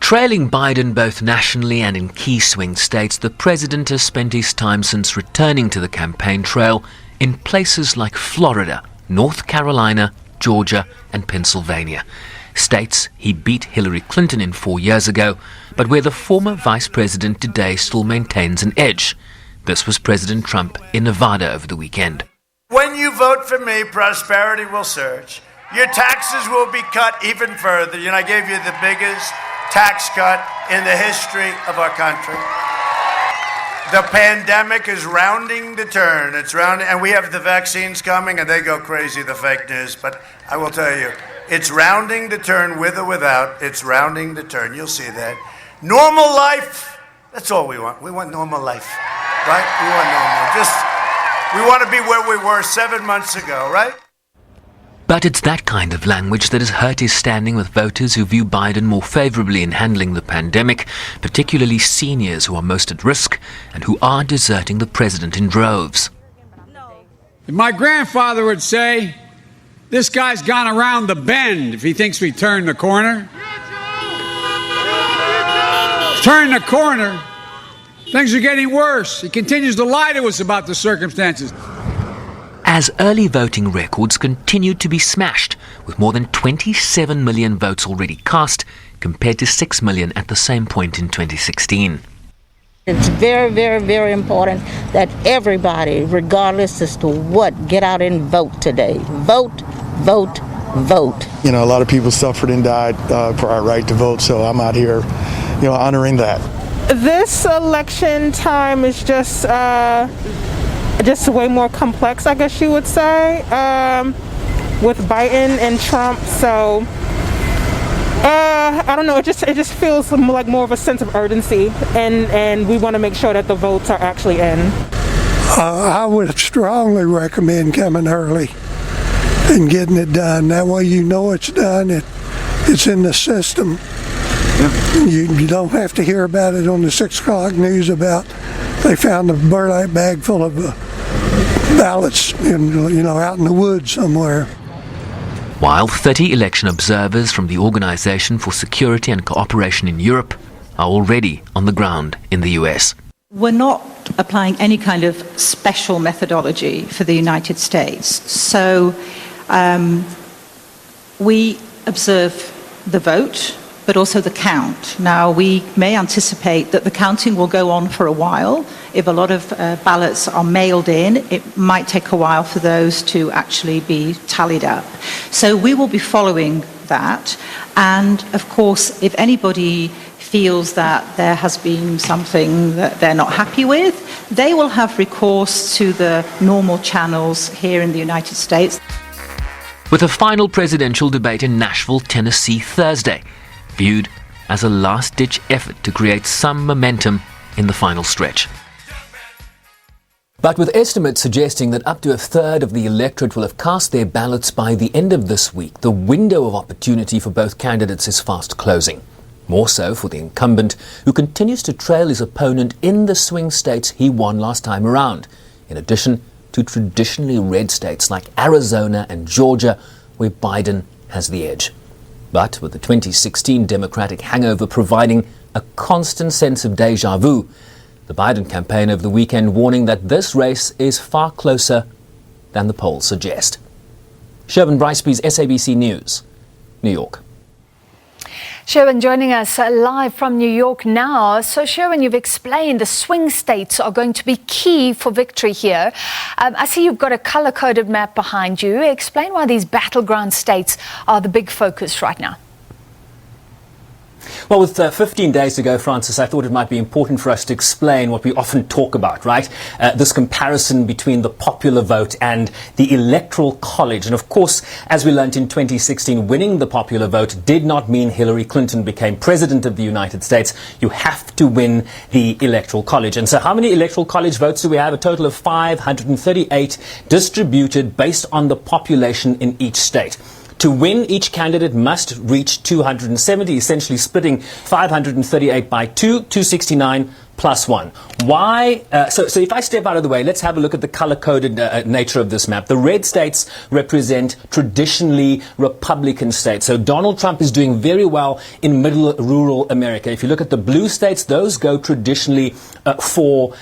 Trailing Biden both nationally and in key swing states, the president has spent his time since returning to the campaign trail in places like Florida, North Carolina, Georgia and Pennsylvania. States he beat Hillary Clinton in 4 years ago, but where the former vice president today still maintains an edge. This was President Trump in Nevada over the weekend. When you vote for me, prosperity will surge. Your taxes will be cut even further. I gave you the biggest tax cut in the history of our country. The pandemic is rounding the turn. It's rounding, and we have the vaccines coming, and they go crazy, the fake news. But I will tell you, it's rounding the turn with or without. It's rounding the turn. You'll see that. Normal life, that's all we want. We want normal life, right? We want normal. We want to be where we were 7 months ago, right? But it's that kind of language that has hurt his standing with voters who view Biden more favorably in handling the pandemic, particularly seniors who are most at risk and who are deserting the president in droves. My grandfather would say, this guy's gone around the bend if he thinks we turned the corner. Turn the corner. Things are getting worse. He continues to lie to us about the circumstances. As early voting records continue to be smashed, with more than 27 million votes already cast, compared to 6 million at the same point in 2016. It's very, very, very important that everybody, regardless as to what, get out and vote today. Vote, vote, vote. A lot of people suffered and died for our right to vote, so I'm out here, honoring that. This election time is just way more complex, I guess you would say, with Biden and Trump. So I don't know. It just feels like more of a sense of urgency, and we want to make sure that the votes are actually in. I would strongly recommend coming early and getting it done. That way, it's done. It's in the system. You don't have to hear about it on the 6 o'clock news about they found a burlap bag full of ballots, out in the woods somewhere. While 30 election observers from the Organization for Security and Cooperation in Europe are already on the ground in the US. We're not applying any kind of special methodology for the United States. So we observe the vote, but also the count. Now, we may anticipate that the counting will go on for a while. If a lot of ballots are mailed in, it might take a while for those to actually be tallied up. So we will be following that. And of course, if anybody feels that there has been something that they're not happy with, they will have recourse to the normal channels here in the United States. With a final presidential debate in Nashville, Tennessee, Thursday, viewed as a last-ditch effort to create some momentum in the final stretch. But with estimates suggesting that up to a third of the electorate will have cast their ballots by the end of this week, the window of opportunity for both candidates is fast closing. More so for the incumbent, who continues to trail his opponent in the swing states he won last time around, in addition to traditionally red states like Arizona and Georgia, where Biden has the edge. But with the 2016 Democratic hangover providing a constant sense of déjà vu, the Biden campaign over the weekend warning that this race is far closer than the polls suggest. Sherwin Bryce-Pease, SABC News, New York. Sherwin joining us live from New York now. So Sherwin, you've explained the swing states are going to be key for victory here. I see you've got a color-coded map behind you. Explain why these battleground states are the big focus right now. Well, with 15 days to go, Francis, I thought it might be important for us to explain what we often talk about, right? This comparison between the popular vote and the Electoral College. And of course, as we learned in 2016, winning the popular vote did not mean Hillary Clinton became president of the United States. You have to win the Electoral College. And so how many Electoral College votes do we have? A total of 538 distributed based on the population in each state. To win, each candidate must reach 270, essentially splitting 538 by 2, 269 +1. Why? So if I step out of the way, let's have a look at the color-coded nature of this map. The red states represent traditionally Republican states. So Donald Trump is doing very well in middle rural America. If you look at the blue states, those go traditionally for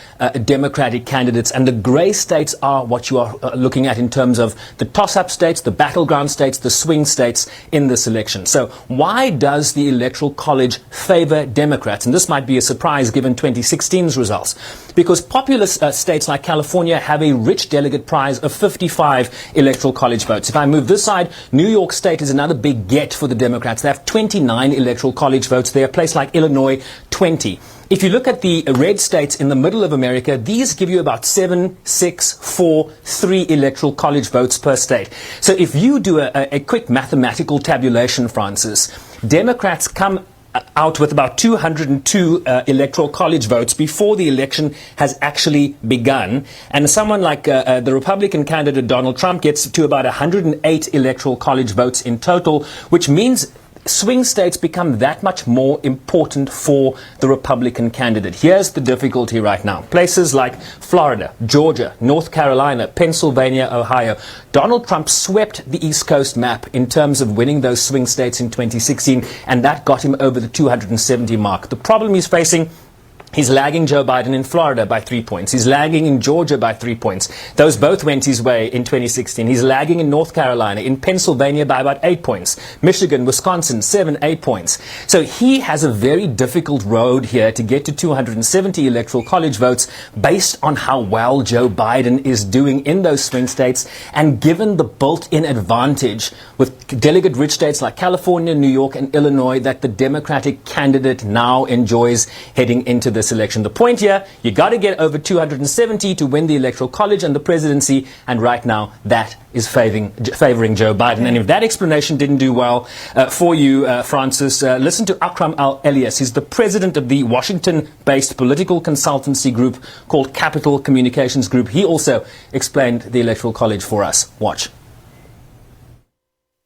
Democratic candidates. And the gray states are what you are looking at in terms of the toss-up states, the battleground states, the swing states in this election. So why does the Electoral College favor Democrats? And this might be a surprise given 2016's results. Because populous states like California have a rich delegate prize of 55 Electoral College votes. If I move this side, New York State is another big get for the Democrats. They have 29 Electoral College votes there. A place like Illinois, 20. If you look at the red states in the middle of America, these give you about 7, 6, 4, 3 Electoral College votes per state. So if you do a quick mathematical tabulation, Francis, Democrats come out with about 202 Electoral College votes before the election has actually begun. And someone like the Republican candidate Donald Trump gets to about 108 Electoral College votes in total, which means swing states become that much more important for the Republican candidate. Here's the difficulty right now. Places like Florida, Georgia, North Carolina, Pennsylvania, Ohio. Donald Trump swept the East Coast map in terms of winning those swing states in 2016, and that got him over the 270 mark. The problem he's facing, he's lagging Joe Biden in Florida by 3 points. He's lagging in Georgia by 3 points. Those both went his way in 2016. He's lagging in North Carolina, in Pennsylvania by about 8 points. Michigan, Wisconsin, 7, 8 points. So he has a very difficult road here to get to 270 Electoral College votes based on how well Joe Biden is doing in those swing states, and given the built-in advantage with delegate-rich states like California, New York, and Illinois that the Democratic candidate now enjoys heading into this election. The point here, you got to get over 270 to win the Electoral College and the presidency, and right now that is favoring Joe Biden. And if that explanation didn't do well for you, Francis, listen to Akram Al-Elias. He's the president of the Washington-based political consultancy group called Capital Communications Group. He also explained the Electoral College for us. Watch.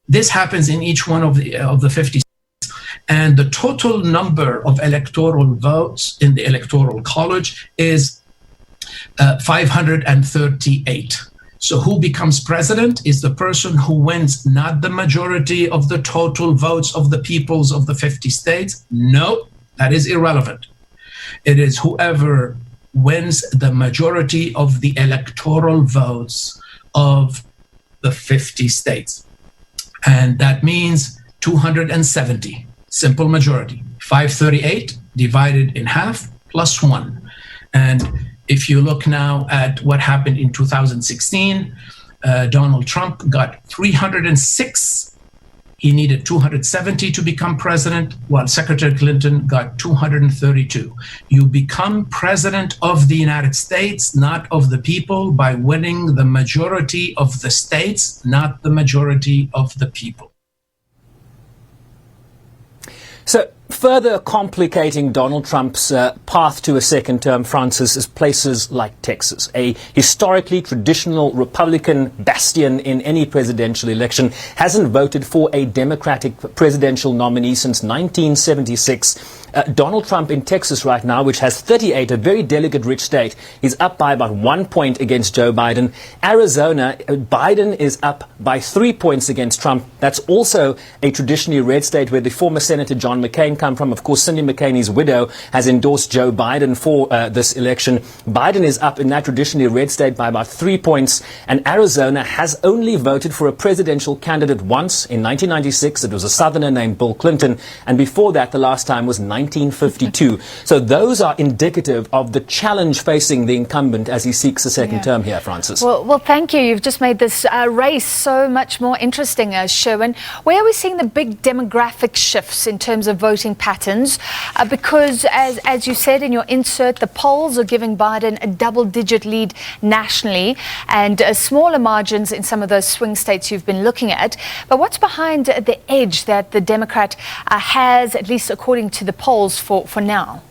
This happens in each one of the 50 and the total number of electoral votes in the Electoral College is 538. So who becomes president is the person who wins not the majority of the total votes of the peoples of the 50 states. No, that is irrelevant. It is whoever wins the majority of the electoral votes of the 50 states. And that means 270. Simple majority. 538 divided in half plus 1. And if you look now at what happened in 2016, Donald Trump got 306. He needed 270 to become president, while Secretary Clinton got 232. You become president of the United States, not of the people, by winning the majority of the states, not the majority of the people. So, further complicating Donald Trump's path to a second term, Francis, is places like Texas, a historically traditional Republican bastion in any presidential election, hasn't voted for a Democratic presidential nominee since 1976. Donald Trump in Texas right now, which has 38, a very delegate-rich state, is up by about 1 point against Joe Biden. Arizona, Biden is up by 3 points against Trump. That's also a traditionally red state where the former Senator John McCain come from. Of course, Cindy McCain's widow has endorsed Joe Biden for this election. Biden is up in that traditionally red state by about 3 points, and Arizona has only voted for a presidential candidate once in 1996. It was a Southerner named Bill Clinton, and before that, the last time was 1952. So those are indicative of the challenge facing the incumbent as he seeks a second term here, Francis. Well, thank you. You've just made this race so much more interesting, Sherwin. Where are we seeing the big demographic shifts in terms of voting patterns? Because as you said in your insert, the polls are giving Biden a double-digit lead nationally and smaller margins in some of those swing states you've been looking at. But what's behind the edge that the Democrat has, at least according to the polls, for now?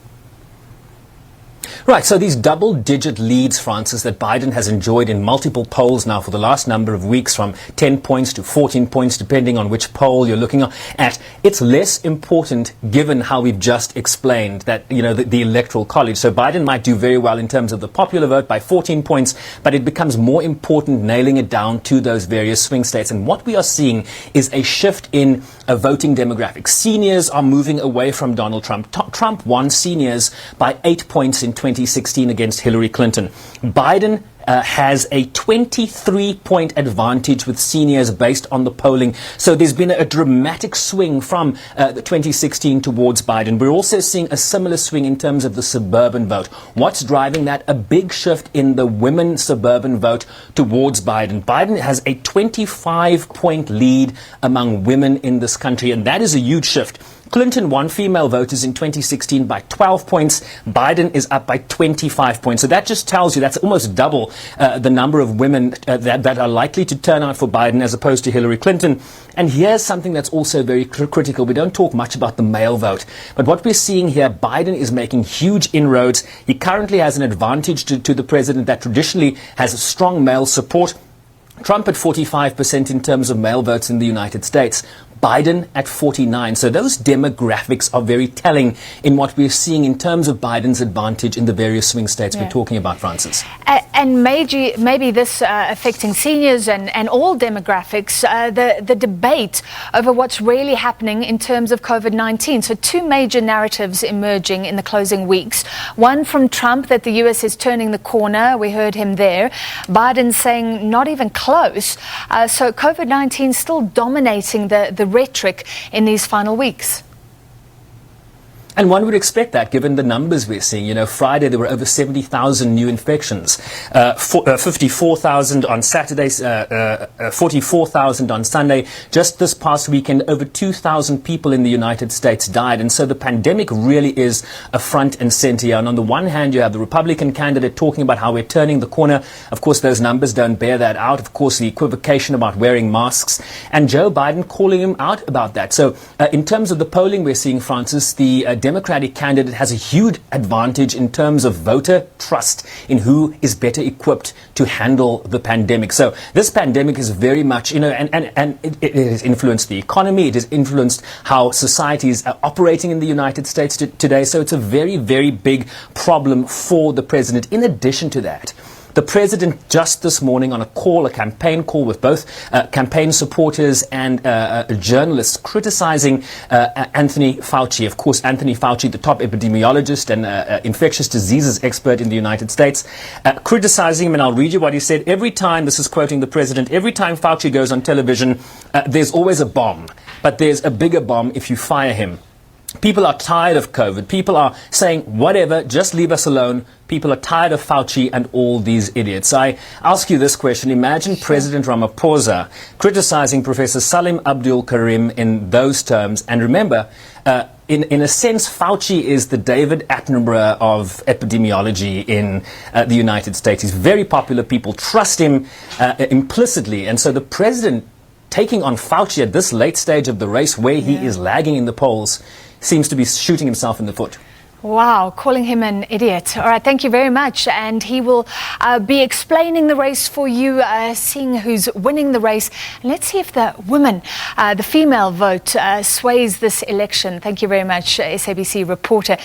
Right, so these double-digit leads, Francis, that Biden has enjoyed in multiple polls now for the last number of weeks, from 10 points to 14 points, depending on which poll you're looking at, it's less important given how we've just explained that, the Electoral College. So Biden might do very well in terms of the popular vote by 14 points, but it becomes more important nailing it down to those various swing states. And what we are seeing is a shift in voting demographics. Seniors are moving away from Donald Trump. Trump won seniors by 8 points in 2016 against Hillary Clinton. Biden has a 23-point advantage with seniors based on the polling. So there's been a dramatic swing from the 2016 towards Biden. We're also seeing a similar swing in terms of the suburban vote. What's driving that? A big shift in the women suburban vote towards Biden. Biden has a 25-point lead among women in this country, and that is a huge shift. Clinton won female voters in 2016 by 12 points. Biden is up by 25 points. So that just tells you that's almost double the number of women that are likely to turn out for Biden as opposed to Hillary Clinton. And here's something that's also very critical. We don't talk much about the male vote. But what we're seeing here, Biden is making huge inroads. He currently has an advantage to the president that traditionally has strong male support. Trump at 45% in terms of male votes in the United States. Biden at 49. So those demographics are very telling in what we're seeing in terms of Biden's advantage in the various swing states we're talking about, Francis. And maybe this affecting seniors and all demographics, the debate over what's really happening in terms of COVID-19. So two major narratives emerging in the closing weeks. One from Trump that the US is turning the corner. We heard him there. Biden saying not even close. So COVID-19 still dominating the rhetoric in these final weeks. And one would expect that, given the numbers we're seeing. Friday there were over 70,000 new infections, 54,000 on Saturday, 44,000 on Sunday. Just this past weekend, over 2,000 people in the United States died. And so the pandemic really is a front and center. And on the one hand, you have the Republican candidate talking about how we're turning the corner. Of course, those numbers don't bear that out. Of course, the equivocation about wearing masks, and Joe Biden calling him out about that. So in terms of the polling we're seeing, Francis, the Democratic candidate has a huge advantage in terms of voter trust in who is better equipped to handle the pandemic. So this pandemic is very much, and it has influenced the economy. It has influenced how societies are operating in the United States today. So it's a very, very big problem for the president. In addition to that, the president just this morning on a campaign call with both campaign supporters and journalists criticizing Anthony Fauci. Of course, Anthony Fauci, the top epidemiologist and infectious diseases expert in the United States, criticizing him. And I'll read you what he said. Every time, this is quoting the president, every time Fauci goes on television, there's always a bomb. But there's a bigger bomb if you fire him. People are tired of COVID. People are saying, whatever, just leave us alone. People are tired of Fauci and all these idiots. I ask you this question. Imagine President Ramaphosa criticizing Professor Salim Abdul Karim in those terms. And remember, in a sense, Fauci is the David Attenborough of epidemiology in the United States. He's very popular. People trust him implicitly. And so the president taking on Fauci at this late stage of the race where he is lagging in the polls seems to be shooting himself in the foot. Wow, calling him an idiot. All right, thank you very much. And he will be explaining the race for you, seeing who's winning the race. And let's see if the women, the female vote, sways this election. Thank you very much, SABC reporter.